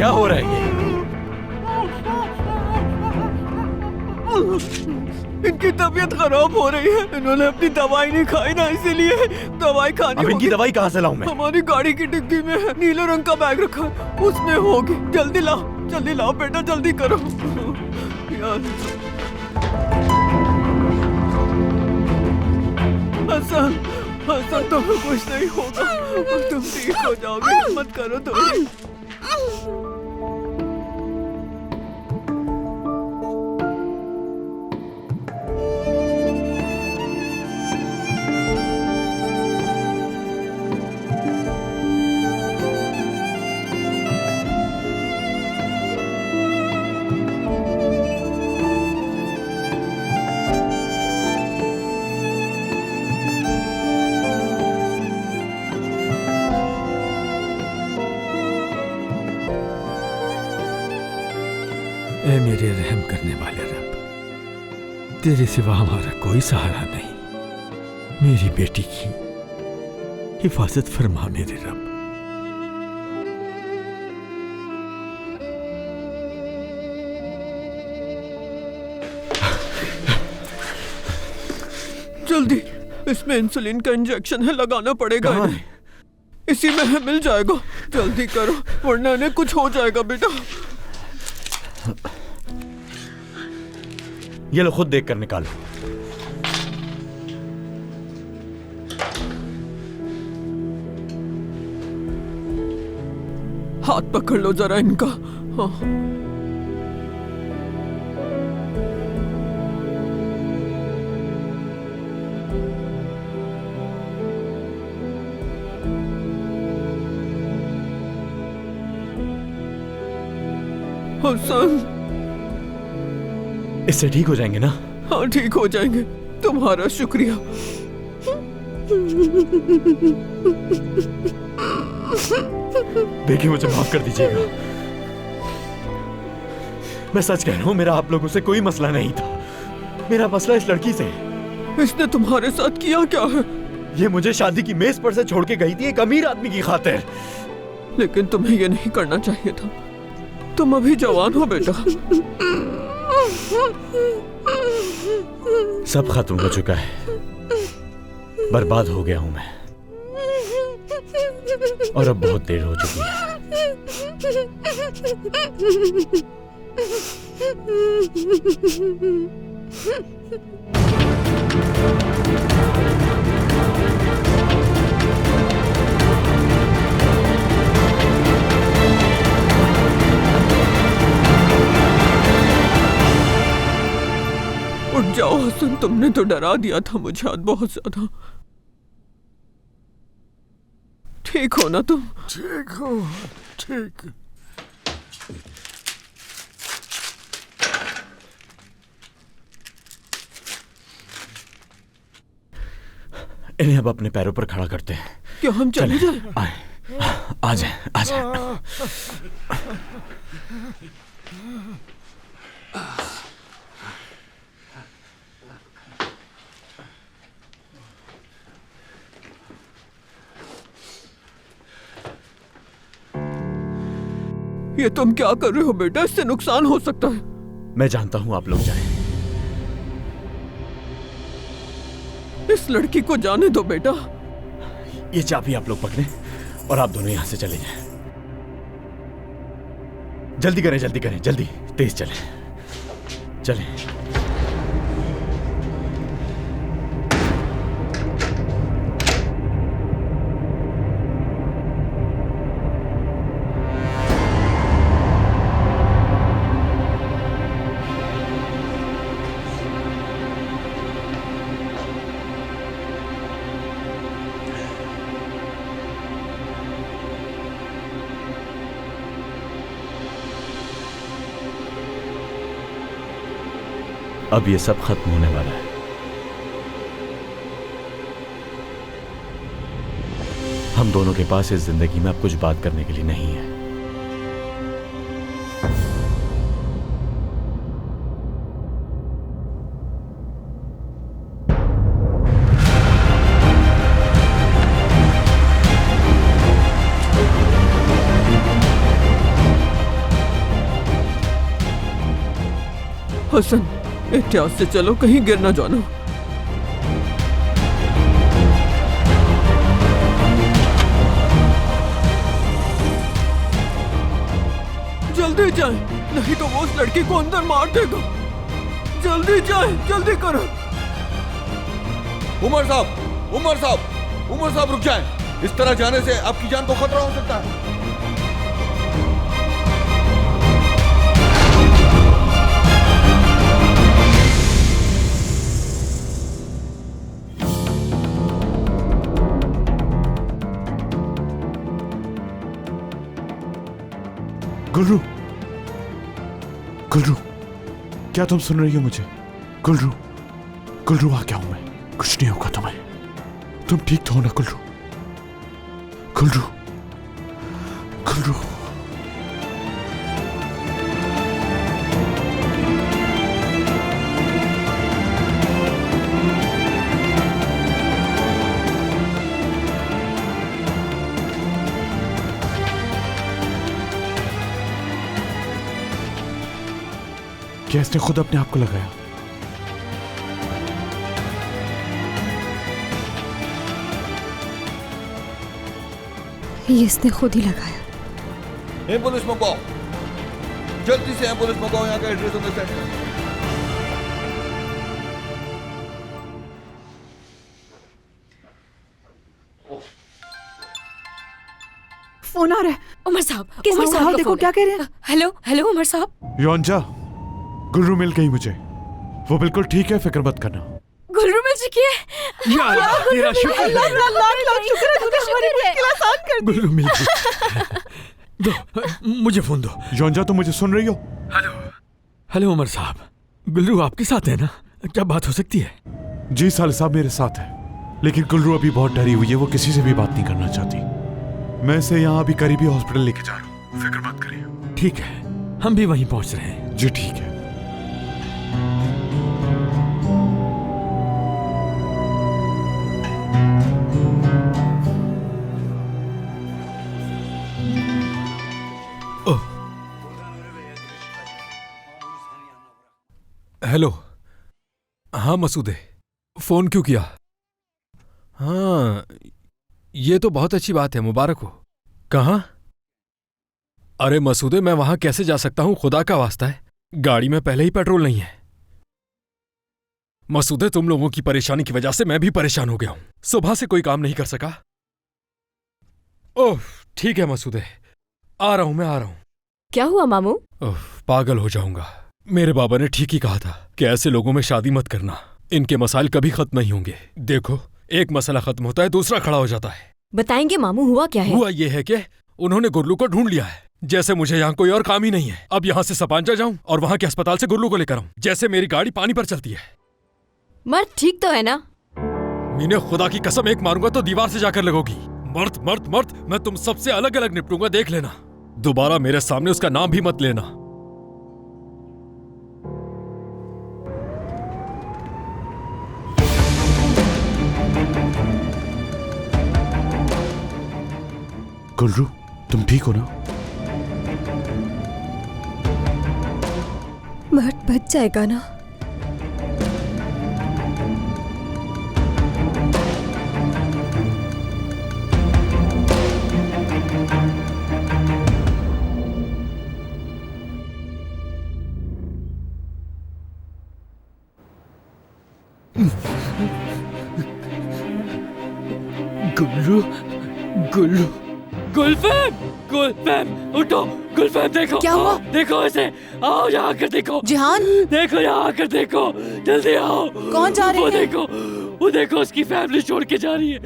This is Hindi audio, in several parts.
क्या हो रहा है ये? इनकी तबीयत खराब हो रही है। इन्होंने अपनी दवाई नहीं खाई ना, इसीलिए दवाई खानी अब इनकी होगी। दवाई कहाँ से लाऊं मैं? हमारी गाड़ी की डिग्गी में है, नीले रंग का बैग रखा है, उसमें होगी। जल्दी लाओ बेटा, जल्दी करो यार। हसन, हसन तुम्हें कुछ नहीं होगा, तुम ठीक हो जाओगे, हिम्मत करो थोड़ी। ऐ मेरे रहम करने वाले रब, तेरे सिवा हमारा कोई सहारा नहीं। मेरी बेटी की हिफाजत फरमा मेरे रब। जल्दी, इसमें इंसुलिन का इंजेक्शन है, लगाना पड़ेगा कहाँ इन्हें। इसी में है, मिल जाएगा। जल्दी करो वरना इन्हें कुछ हो जाएगा बेटा। ये लो, खुद देख कर निकालो। हाथ पकड़ लो जरा इनका। हाँ। हसन, इससे ठीक हो जाएंगे ना? हाँ ठीक हो जाएंगे, तुम्हारा शुक्रिया। देखिए, मुझे माफ कर दीजिएगा। मैं सच कह रहा हूं, मेरा आप लोगों से कोई मसला नहीं था। मेरा मसला इस लड़की से है। इसने तुम्हारे साथ किया क्या है? ये मुझे शादी की मेज पर से छोड़ के गई थी एक अमीर आदमी की खातिर। लेकिन तुम्हें ये नहीं करना चाहिए था, तुम अभी जवान हो बेटा। सब खत्म हो चुका है, बर्बाद हो गया हूं मैं, और अब बहुत देर हो चुकी है। उठ जाओ हसन, तुमने तो डरा दिया था मुझे आज बहुत ज्यादा। ठीक हो ना तुम? ठीक हो, ठीक। इन्हें अब अपने पैरों पर खड़ा करते हैं। क्या हम चले जाएं? आ जाए, आ जाए। ये तुम क्या कर रहे हो बेटा? इससे नुकसान हो सकता है। मैं जानता हूं, आप लोग जाएं। इस लड़की को जाने दो बेटा। ये चाबी आप लोग पकड़ें और आप दोनों यहां से चले जाएं। जल्दी करें, जल्दी करें, जल्दी, तेज चलें, चलें। अब ये सब खत्म होने वाला है। हम दोनों के पास इस जिंदगी में अब कुछ बात करने के लिए नहीं है। हसन, एहतियात से चलो, कहीं गिर ना जाना। जल्दी जाए, नहीं तो वो उस लड़की को अंदर मार देगा। जल्दी जाए, जल्दी करो। उमर साहब, उमर साहब, उमर साहब रुक जाएं। इस तरह जाने से आपकी जान को खतरा हो सकता है। गुलरू, गुलरू, क्या तुम सुन रही हो मुझे? गुलरू, गुलरू आ गया हूं मैं, कुछ नहीं होगा तुम्हें। तुम ठीक तो हो ना गुलरू? गुलरू, गुलरू। क्या इसने खुद अपने आप को लगाया? ये इसने खुद ही लगाया। एम्बुलेंस मंगवाओ, जल्दी से एम्बुलेंस मंगवाओ। यहाँ का एड्रेस हमें सेंड करो। फोन आ रहा है। उमर साहब, उमर साहब देखो क्या कह रहे हैं। हेलो हेलो उमर साहब। योंजा, गुलरू मिल गई मुझे, वो बिल्कुल ठीक है, फिक्र मत करना। गुलरू मिल चुकी है। या अल्लाह, तेरा शुक्र है। गुल्लू मिल गई। दो, मुझे फोन दो। योंजा, तुम मुझे सुन रही हो? हेलो हेलो उमर साहब, गुल्लू आपके साथ है ना? क्या बात हो सकती है? जी साले साहब मेरे साथ है, लेकिन गुलरू अभी बहुत डरी हुई है, वो किसी से भी बात नहीं करना चाहती। मैं इसे यहाँ अभी करीबी हॉस्पिटल लेके जा रहा हूँ, फिक्र मत करिए। ठीक है, हम भी वहीं पहुंच रहे हैं। जी ठीक है। हेलो। हाँ मसूदे, फोन क्यों किया? हाँ, ये तो बहुत अच्छी बात है, मुबारक हो। कहाँ? अरे मसूदे, मैं वहां कैसे जा सकता हूं, खुदा का वास्ता है, गाड़ी में पहले ही पेट्रोल नहीं है। मसूदे, तुम लोगों की परेशानी की वजह से मैं भी परेशान हो गया हूं, सुबह से कोई काम नहीं कर सका। ओह ठीक है मसूदे, आ रहा हूं, मैं आ रहा हूं। क्या हुआ मामू? ओह, पागल हो जाऊंगा। मेरे बाबा ने ठीक ही कहा था कि ऐसे लोगों में शादी मत करना, इनके मसाइल कभी खत्म नहीं होंगे। देखो, एक मसला खत्म होता है, दूसरा खड़ा हो जाता है। बताएंगे मामू, हुआ क्या है? हुआ ये है कि उन्होंने गुल्लू को ढूंढ लिया है। जैसे मुझे यहाँ कोई और काम ही नहीं है, अब यहाँ से सपांजा जाऊं और वहाँ के अस्पताल से गुल्लू को लेकर आऊं, जैसे मेरी गाड़ी पानी पर चलती है। मर्द ठीक तो है ना? मीने खुदा की कसम, एक मारूंगा तो दीवार से जाकर लगोगी। मर्द मर्द मर्द, मैं तुम सबसे अलग अलग निपटूंगा, देख लेना। दोबारा मेरे सामने उसका नाम भी मत लेना। गुलरू, तुम ठीक हो ना? मर्द बच जाएगा ना? गुल्लू, गुल्लू। गुलफैम, गुलफैम, उठो। गुलफैम देखो। क्या हुआ? देखो इसे, आओ यहाँ आकर देखो। जिहान, देखो यहाँ आकर देखो, जल्दी आओ। कौन जा रहे वो हैं? देखो, वो देखो, उसकी फैमिली छोड़ के जा रही है।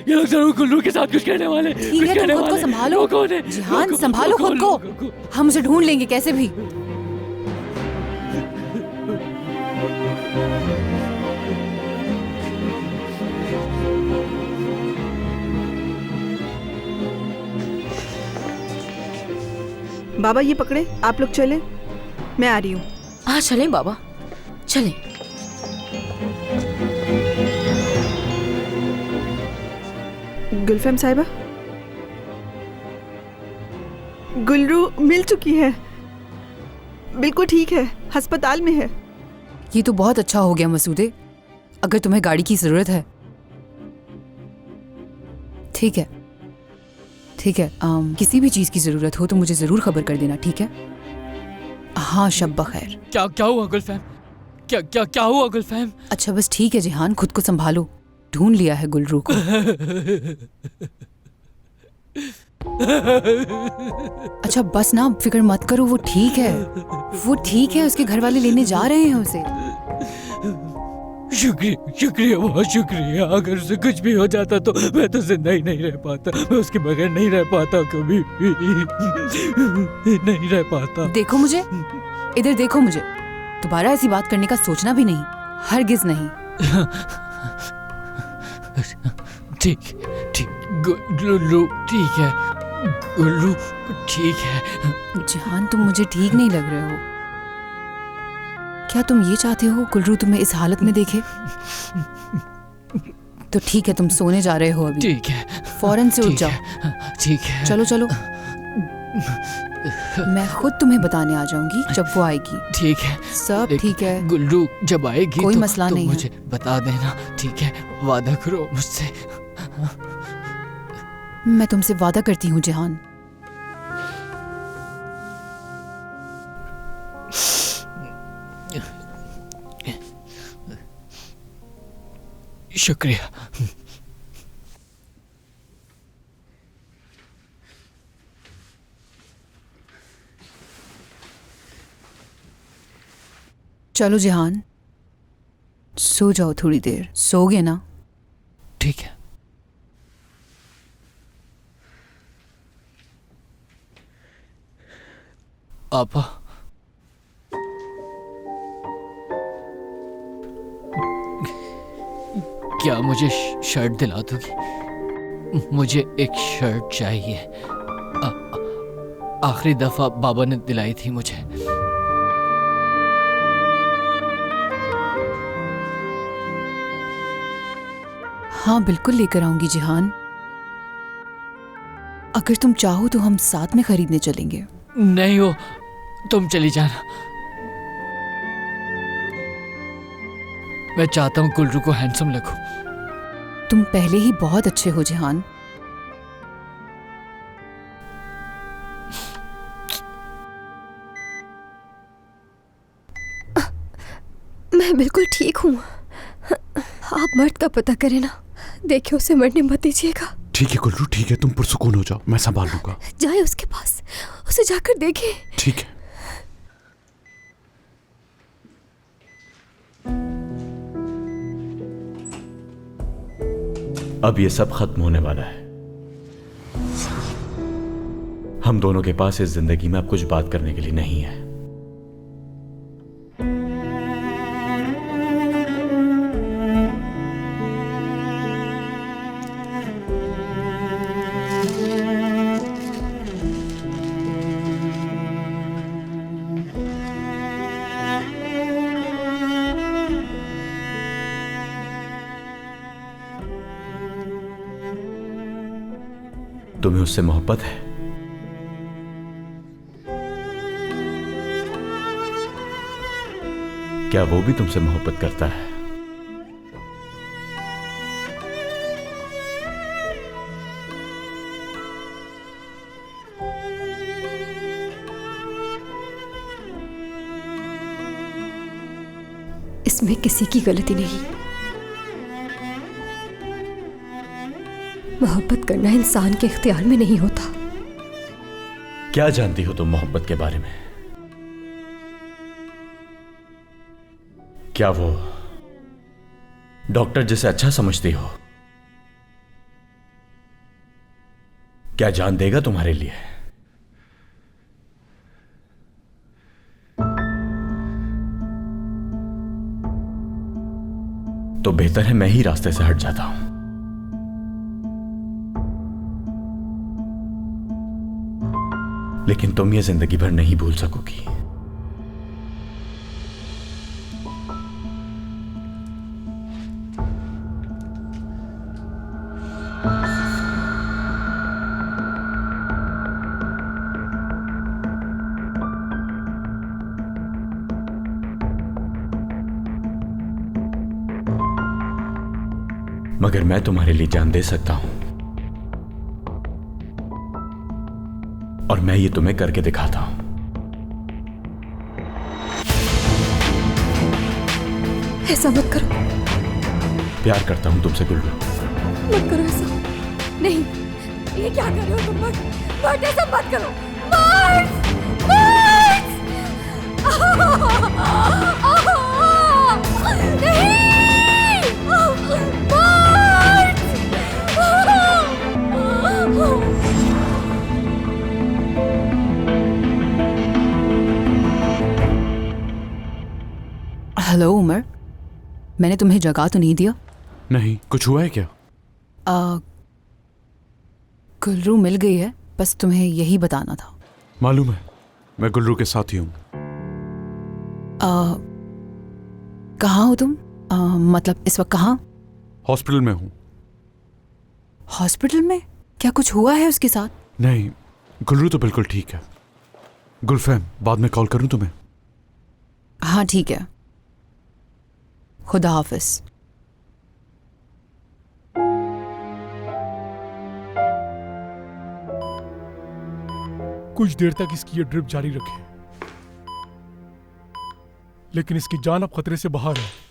ये लोग जरूर गुल्लू के साथ कुछ कहने वाले। ठीक है, तुम खुद को संभालो। वो कौन है? जिहान, संभालो खुद को, हम उसे ढूंढ लेंगे कैसे भी। बाबा ये पकड़े, आप लोग चले, मैं आ रही हूँ। हाँ चलें बाबा, चलें। गुलफैम साहिबा, गुलरू मिल चुकी है। बिल्कुल ठीक है, अस्पताल में है। ये तो बहुत अच्छा हो गया मसूदे। अगर तुम्हें गाड़ी की जरूरत है, ठीक है ठीक है, किसी भी चीज की जरूरत हो तो मुझे जरूर खबर कर देना, ठीक है? हाँ, शब बखैर। क्या हुआ गुलफैम? क्या हुआ गुलफैम? अच्छा बस ठीक है जिहान, खुद को संभालो। ढूंढ लिया है गुलरू को। अच्छा बस ना, फिक्र मत करो, वो ठीक है, उसके घर वाले लेने जा रहे हैं उसे। शुक्रिया बहुत शुक्रिया। अगर उसे कुछ भी हो जाता तो मैं तो जिंदा ही नहीं रह पाता, मैं उसके बगैर नहीं रह पाता, कभी भी नहीं रह पाता। देखो मुझे, इधर देखो मुझे। दोबारा ऐसी बात करने का सोचना भी नहीं, हरगिज नहीं। ठीक गुल्लू ठीक है, गुल्लू ठीक है। जहान तुम मुझे ठीक नहीं लग रहे हो। क्या तुम ये चाहते हो गुल्लू तुम्हें इस हालत में देखे? तो ठीक है, तुम सोने जा रहे हो अभी। ठीक है, फौरन से उठ जाओ। ठीक है, चलो चलो, मैं खुद तुम्हें बताने आ जाऊंगी जब वो आएगी। ठीक है, सब ठीक है। गुल्लू जब आएगी कोई तो, मसला नहीं है। मुझे बता देना, ठीक है? वादा करो मुझसे। मैं तुमसे वादा करती हूँ जहान। शुक्रिया। चलो जहान, सो जाओ थोड़ी देर। सोगे ना? ठीक है। आपा, क्या मुझे शर्ट दिला दोगी? मुझे एक शर्ट चाहिए। आखिरी दफा बाबा ने दिलाई थी मुझे। हाँ बिल्कुल लेकर आऊंगी जहान। अगर तुम चाहो तो हम साथ में खरीदने चलेंगे। नहीं हो, तुम चली जाना। मैं चाहता हूं गुल्लू को हैंडसम लगूं। तुम पहले ही बहुत अच्छे हो जहान। मैं बिल्कुल ठीक हूँ। आप मर्द का पता करें ना, देखिए उसे मरने मत दीजिएगा। ठीक है गुल्लू, ठीक है, तुम पुरसुकून हो जाओ, मैं संभाल लूंगा। जाए उसके पास, उसे जाकर देखें। ठीक है। अब ये सब खत्म होने वाला है। हम दोनों के पास इस जिंदगी में अब कुछ बात करने के लिए नहीं है। तुम्हें उससे मोहब्बत है? क्या वो भी तुमसे मोहब्बत करता है? इसमें किसी की गलती नहीं। मोहब्बत करना इंसान के इख्तियार में नहीं होता। क्या जानती हो तुम मोहब्बत के बारे में? क्या वो डॉक्टर जिसे अच्छा समझती हो, क्या जान देगा तुम्हारे लिए? तो बेहतर है मैं ही रास्ते से हट जाता हूं। लेकिन तुम ये जिंदगी भर नहीं भूल सकोगी। मगर मैं तुम्हारे लिए जान दे सकता हूं, और मैं ये तुम्हें करके दिखाता हूं। ऐसा मत करो, प्यार करता हूं तुमसे गुल्रू। मत करो ऐसा। नहीं, ये क्या कर रहे हो तुम? मत ऐसा मत करो। हेलो उमर, मैंने तुम्हें जगा तो नहीं दिया? नहीं, कुछ हुआ है क्या? गुल्रू मिल गई है, बस तुम्हें यही बताना था। मालूम है, मैं गुल्रू के साथ ही हूँ। कहाँ हो तुम? मतलब इस वक्त कहाँ? हॉस्पिटल में हूँ। हॉस्पिटल में? क्या कुछ हुआ है उसके साथ? नहीं, गुल्रू तो बिल्कुल ठीक है। गुलफैम, बाद में कॉल करूँ तुम्हें? हाँ ठीक है, खुदा हाफिज। कुछ देर तक इसकी ये ड्रिप जारी रखें, लेकिन इसकी जान अब खतरे से बाहर है।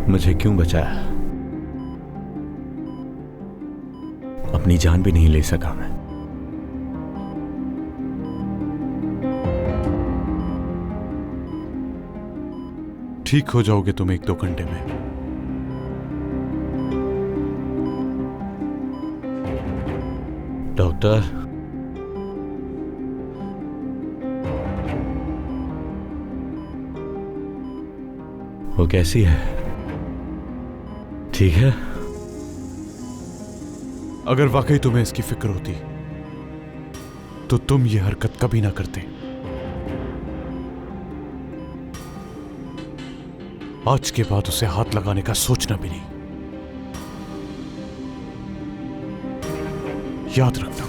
मुझे क्यों बचाया? अपनी जान भी नहीं ले सका मैं। ठीक हो जाओगे तुम 1-2 घंटे में। डॉक्टर, वो कैसी है? ठीक है? अगर वाकई तुम्हें इसकी फिक्र होती तो तुम ये हरकत कभी ना करते। आज के बाद उसे हाथ लगाने का सोचना भी नहीं। याद रखना।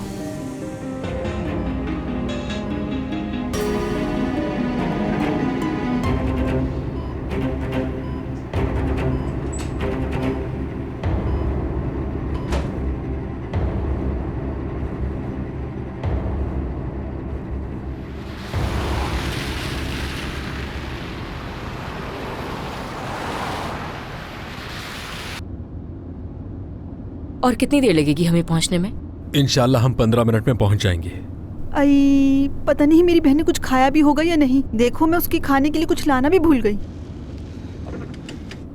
और कितनी देर लगेगी हमें पहुंचने में? इंशाल्लाह हम 15 मिनट में पहुंच जाएंगे। आई, पता नहीं मेरी बहन ने कुछ खाया भी होगा या नहीं। देखो, मैं उसकी खाने के लिए कुछ लाना भी भूल गई।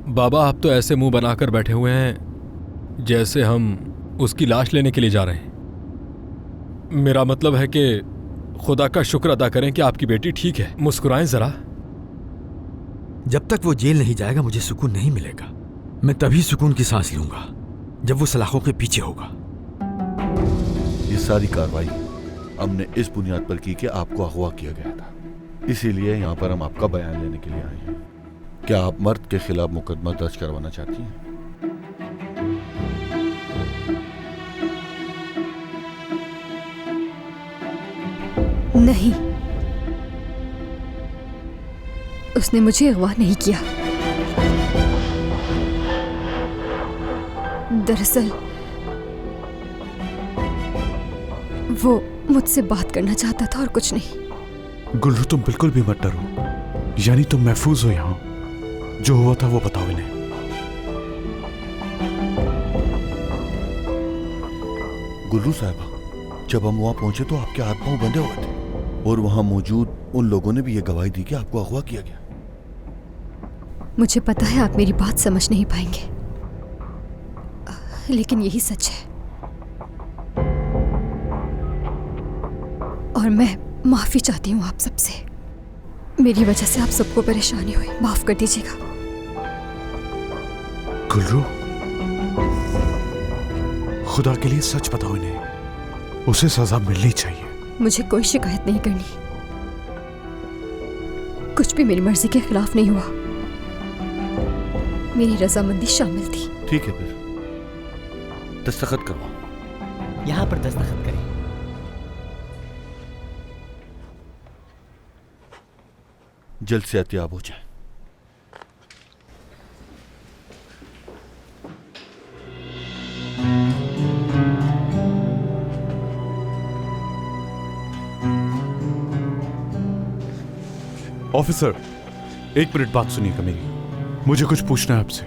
बाबा, आप तो ऐसे मुंह बनाकर बैठे हुए हैं जैसे हम उसकी लाश लेने के लिए जा रहे हैं। मेरा मतलब है कि खुदा का शुक्र अदा करें कि आपकी बेटी ठीक है। मुस्कुराएं जरा। जब तक वो जेल नहीं जाएगा मुझे सुकून नहीं मिलेगा। मैं तभी सुकून की सांस लूंगा जब वो सलाखों के पीछे होगा। ये सारी कार्रवाई हमने इस बुनियाद पर की कि आपको अगवा किया गया था, इसीलिए यहाँ पर हम आपका बयान लेने के लिए आए हैं। क्या आप मर्द के खिलाफ मुकदमा दर्ज करवाना चाहती हैं? नहीं, उसने मुझे अगवा नहीं किया। दरअसल वो मुझसे बात करना चाहता था और कुछ नहीं। गुल्रू, तुम बिल्कुल भी मत डरो। यानी तुम महफूज हो यहाँ। जो हुआ था वो बताओ इन्हें। गुल्रू साहिबा, जब हम वहाँ पहुंचे तो आपके हाथ पांव बंधे हुए थे और वहाँ मौजूद उन लोगों ने भी ये गवाही दी कि आपको अगवा किया गया। मुझे पता है आप मेरी बात समझ नहीं पाएंगे, लेकिन यही सच है और मैं माफी चाहती हूँ आप सबसे। मेरी वजह से आप सबको परेशानी हुई, माफ कर दीजिएगा। गुलरू, खुदा के लिए सच बताओ इन्हें, उसे सजा मिलनी चाहिए। मुझे कोई शिकायत नहीं करनी, कुछ भी मेरी मर्जी के खिलाफ नहीं हुआ, मेरी रजामंदी शामिल थी। ठीक है फिर दस्तखत करवाओ। यहाँ पर दस्तखत करें। जल्द से एहतियात हो जाए। ऑफिसर, एक मिनट बात सुनिएगा मेरी। मुझे कुछ पूछना है आपसे।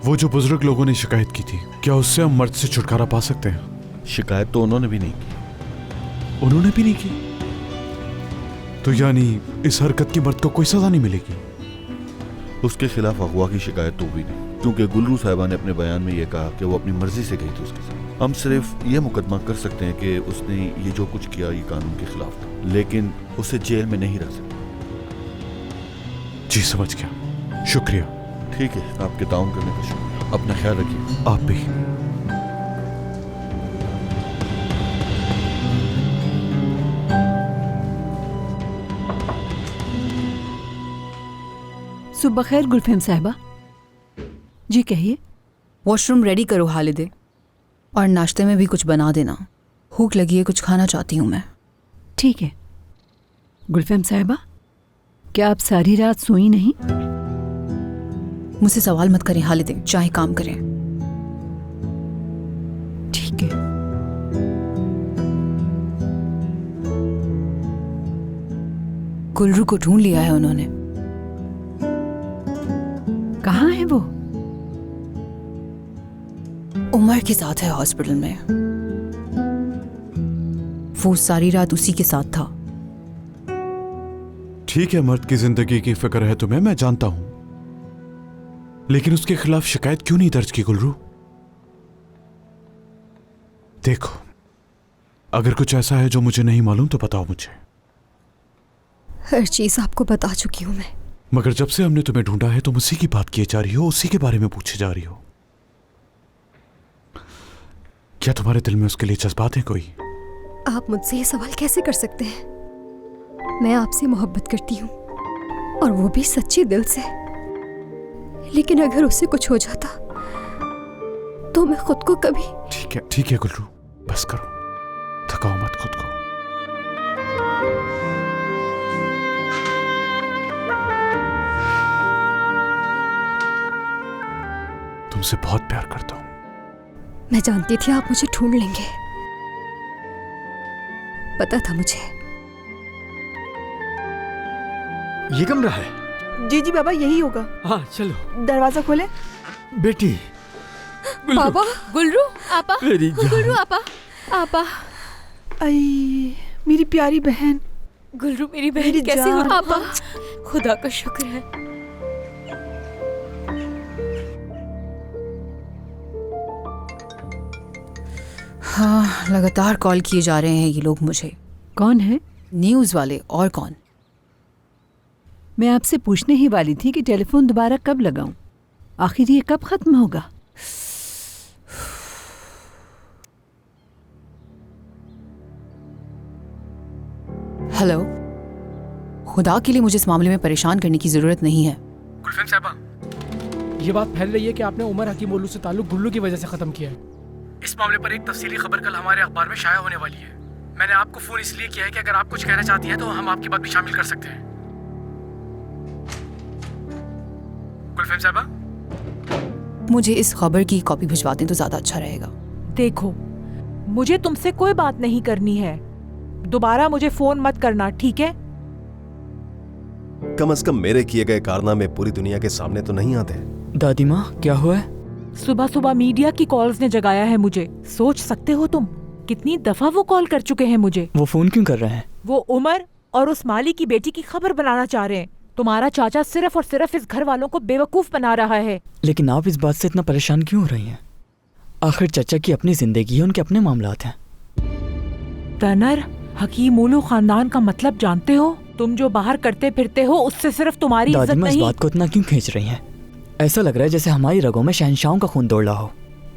वो जो बुजुर्ग लोगों ने शिकायत की थी, क्या उससे हम मर्द से छुटकारा पा सकते हैं? शिकायत तो उन्होंने भी नहीं की। उन्होंने भी नहीं की? तो यानी इस हरकत की मर्द को कोई सजा नहीं मिलेगी? उसके खिलाफ अगवा की शिकायत तो भी नहीं, क्योंकि गुलरू साहिबा ने अपने बयान में यह कहा कि वो अपनी मर्जी से गई थी उसके साथ। हम सिर्फ ये मुकदमा कर सकते हैं कि उसने ये जो कुछ किया ये कानून के खिलाफ था, लेकिन उसे जेल में नहीं रह सकते। जी समझ गया, शुक्रिया। ठीक है, आपके ताउन करने का शुक्रिया। अपना ख्याल रखिए। आप भी। सुबह खैर गुलफहम साहिबा। जी कहिए। वॉशरूम रेडी करो हालिदे, और नाश्ते में भी कुछ बना देना। भूख लगी है, कुछ खाना चाहती हूँ मैं। ठीक है। गुलफहम साहिबा, क्या आप सारी रात सोई नहीं? मुझसे सवाल मत करें हालिदे, चाहे काम करें। ठीक है। गुलरू को ढूंढ लिया है उन्होंने। कहाँ है वो? उमर के साथ है हॉस्पिटल में। वो सारी रात उसी के साथ था। ठीक है, मर्द की जिंदगी की फिक्र है तुम्हें, मैं जानता हूं, लेकिन उसके खिलाफ शिकायत क्यों नहीं दर्ज की गुलरू? देखो, अगर कुछ ऐसा है जो मुझे नहीं मालूम तो बताओ मुझे। हर चीज आपको बता चुकी हूँ मैं। मगर जब से हमने तुम्हें ढूंढा है तुम उसी की बात किए जा रही हो, उसी के बारे में पूछे जा रही हो। क्या तुम्हारे दिल में उसके लिए जज्बात हैं कोई? आप मुझसे ये सवाल कैसे कर सकते हैं? मैं आपसे मोहब्बत करती हूँ, और वो भी सच्ची दिल से। लेकिन अगर उससे कुछ हो जाता तो मैं खुद को कभी... ठीक है गुलरू, बस करो, थकाओ मत खुद को। तुमसे बहुत प्यार करता हूं। मैं जानती थी आप मुझे ढूंढ लेंगे, पता था मुझे। ये कमरा है? जी जी बाबा, यही होगा। हाँ चलो। दरवाजा खोले। बेटी। पापा। गुलरू आपा। मेरी जान। गुलरू आपा। आपा। आई मेरी प्यारी बहन। गुलरू मेरी बहन कैसे हो? आपा, खुदा का शुक्र है। हाँ, लगातार कॉल किए जा रहे हैं ये लोग मुझे। कौन है? न्यूज़ वाले। और कौन? मैं आपसे पूछने ही वाली थी कि टेलीफोन दोबारा कब लगाऊं, आखिर ये कब खत्म होगा? हेलो, खुदा के लिए मुझे इस मामले में परेशान करने की जरूरत नहीं है। गुलफहम साहिबा, ये बात फैल रही है कि आपने उमर हकीम ओलू से ताल्लुक गुल्लू की वजह से खत्म किया है। इस मामले पर एक तफसीली खबर कल हमारे अखबार में शाया होने वाली है। मैंने आपको फोन इसलिए किया है कि अगर आप कुछ कहना चाहती हैं तो हम आपकी बात भी शामिल कर सकते हैं। गुलफहम साहिबा, मुझे इस खबर की कॉपी भिजवा दें तो ज्यादा अच्छा रहेगा। देखो, मुझे तुमसे कोई बात नहीं करनी है, दोबारा मुझे फोन मत करना, ठीक है? कम से कम मेरे किए गए कारनामे पूरी दुनिया के सामने तो नहीं आते। दादी माँ, क्या हुआ है? सुबह सुबह मीडिया की कॉल्स ने जगाया है मुझे। सोच सकते हो तुम कितनी दफा वो कॉल कर चुके हैं मुझे। वो फोन क्यों कर रहे हैं? वो उमर और उस माली की बेटी की खबर बनाना चाह रहे हैं। तुम्हारा चाचा सिर्फ और सिर्फ इस घर वालों को बेवकूफ बना रहा है। लेकिन आप इस बात से इतना परेशान क्यों हो रही हैं? आखिर चाचा की अपनी जिंदगी है, उनके अपने मामलात हैं। टर्नर, हकीम उलू खानदान का मतलब जानते हो? तुम जो बाहर करते फिरते हो उससे सिर्फ तुम्हारी इज्जत दादी, मैं इस नहीं। बात को इतना क्यों खींच रही हैं? ऐसा लग रहा है जैसे हमारी रगों में शहंशाहों का खून दौड़ रहा हो।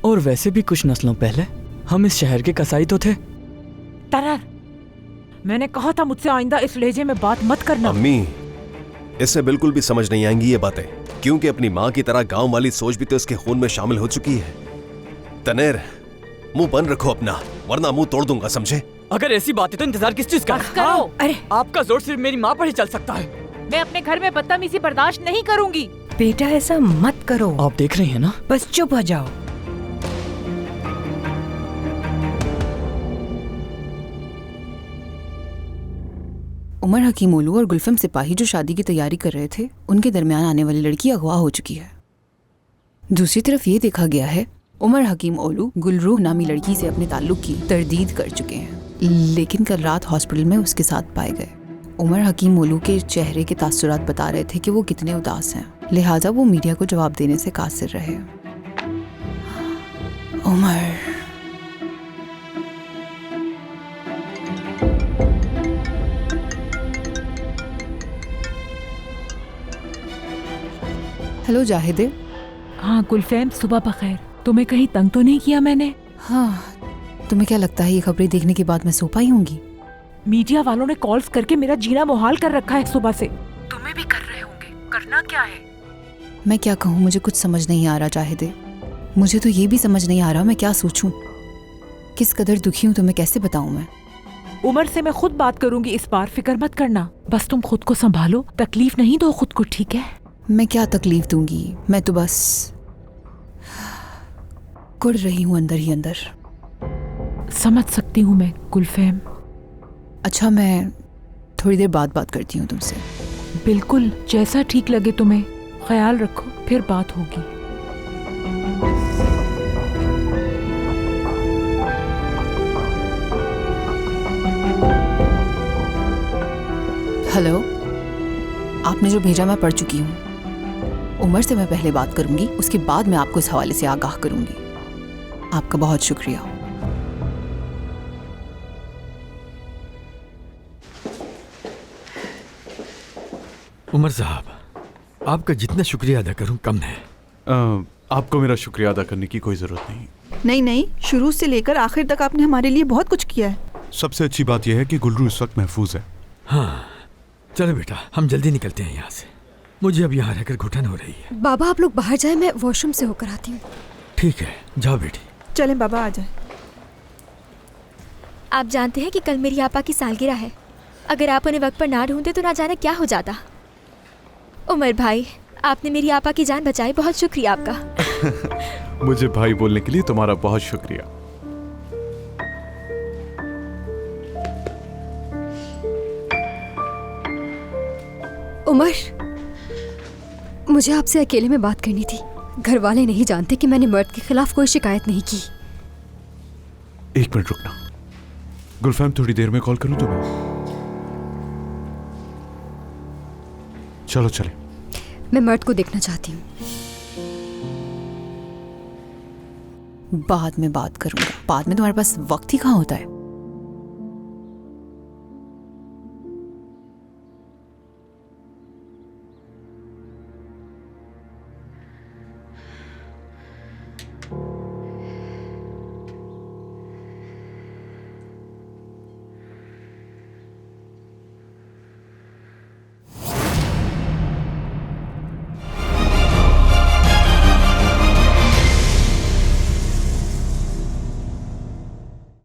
और वैसे भी कुछ नस्लों पहले हम इस शहर के कसाई तो थे। तनर, मैंने कहा था मुझसे आइंदा इस लहजे में बात मत करना। अम्मी, इससे बिल्कुल भी समझ नहीं आएंगी ये बातें, क्योंकि अपनी माँ की तरह गांव वाली सोच भी तो इसके खून में शामिल हो चुकी है। तनेर, मुंह बंद रखो अपना, वरना मुंह तोड़ दूंगा, समझे? अगर ऐसी बात है तो इंतजार किस चीज का? करो। अरे आपका जोर सिर्फ मेरी माँ पर ही चल सकता है। मैं अपने घर में बदतमीजी बर्दाश्त नहीं करूंगी। बेटा ऐसा मत करो। आप देख रही हैं ना? बस चुप हो जाओ। उमर हकीम ओलू और गुलफम सिपाही जो शादी की तैयारी कर रहे थे, उनके दरमियान आने वाली लड़की अगवा हो चुकी है। दूसरी तरफ ये देखा गया है उमर हकीम ओलू गुलरूह नामी लड़की से अपने ताल्लुक की तरदीद कर चुके हैं, लेकिन कल रात हॉस्पिटल में उसके साथ पाए गए। उमर हकीम ओलू के चेहरे के तासुरात बता रहे थे कि वो कितने उदास हैं, लिहाजा वो मीडिया को जवाब देने से कासिर रहे। उमर, हेलो जाहिदे। हाँ गुलफैम, सुबह बखैर। तुम्हें कहीं तंग तो नहीं किया मैंने? हाँ, तुम्हें क्या लगता है ये खबरें देखने के बाद मैं सो पाई होंगी? मीडिया वालों ने कॉल्स करके मेरा जीना मुहाल कर रखा है सुबह से। तुम्हें भी कर रहे होंगे, करना क्या है? मैं क्या कहूँ, मुझे कुछ समझ नहीं आ रहा जाहिदे। मुझे तो ये भी समझ नहीं आ रहा मैं क्या सोचूं। किस कदर दुखी हूँ तुम्हें कैसे बताऊँ मैं? उमर से मैं खुद बात करूंगी इस बार, फिक्र मत करना। बस तुम खुद को संभालो, तकलीफ नहीं दो खुद को, ठीक है? मैं क्या तकलीफ दूंगी, मैं तो बस कुड़ रही हूँ अंदर ही अंदर। समझ सकती हूँ मैं गुलफैम। अच्छा, मैं थोड़ी देर बाद बात करती हूँ तुमसे। बिल्कुल, जैसा ठीक लगे तुम्हें। ख्याल रखो, फिर बात होगी। हेलो, आपने जो भेजा मैं पढ़ चुकी हूँ। उमर से मैं पहले बात करूंगी, उसके बाद मैं आपको इस हवाले से आगाह करूंगी। आपका बहुत शुक्रिया। उमर साहब, आपका जितना शुक्रिया अदा करूं कम है। आपको मेरा शुक्रिया अदा करने की कोई ज़रूरत नहीं। नहीं नहीं, शुरू से लेकर आखिर तक आपने हमारे लिए बहुत कुछ किया है। सबसे अच्छी बात यह है कि गुलरू इस वक्त महफूज है। हाँ, चलो बेटा, हम जल्दी निकलते हैं यहाँ से। मुझे अब यहाँ रहकर घुटन हो रही है। बाबा आप लोग बाहर जाएं, मैं वॉशरूम से होकर आती हूँ। ठीक है, जाओ बेटी। चलें बाबा, आ जाए। आप जानते हैं कि कल मेरी आपा की सालगिरह है। अगर आप उन्हें वक्त पर ना ढूंढते तो ना जाने क्या हो जाता। उमर भाई, आपने मेरी आपा की जान बचाई, बहुत शुक्रिया आपका। मुझे भाई बोलने के लिए तुम्हारा बहुत शुक्रिया। उमर, मुझे आपसे अकेले में बात करनी थी। घर वाले नहीं जानते कि मैंने मर्द के खिलाफ कोई शिकायत नहीं की। एक मिनट रुकना। गुलफैम, थोड़ी देर में कॉल करूं तुम्हें? चलो चले। मैं मर्द को देखना चाहती हूँ। बाद में बात करूंगा। बाद में तुम्हारे पास वक्त ही कहाँ होता है?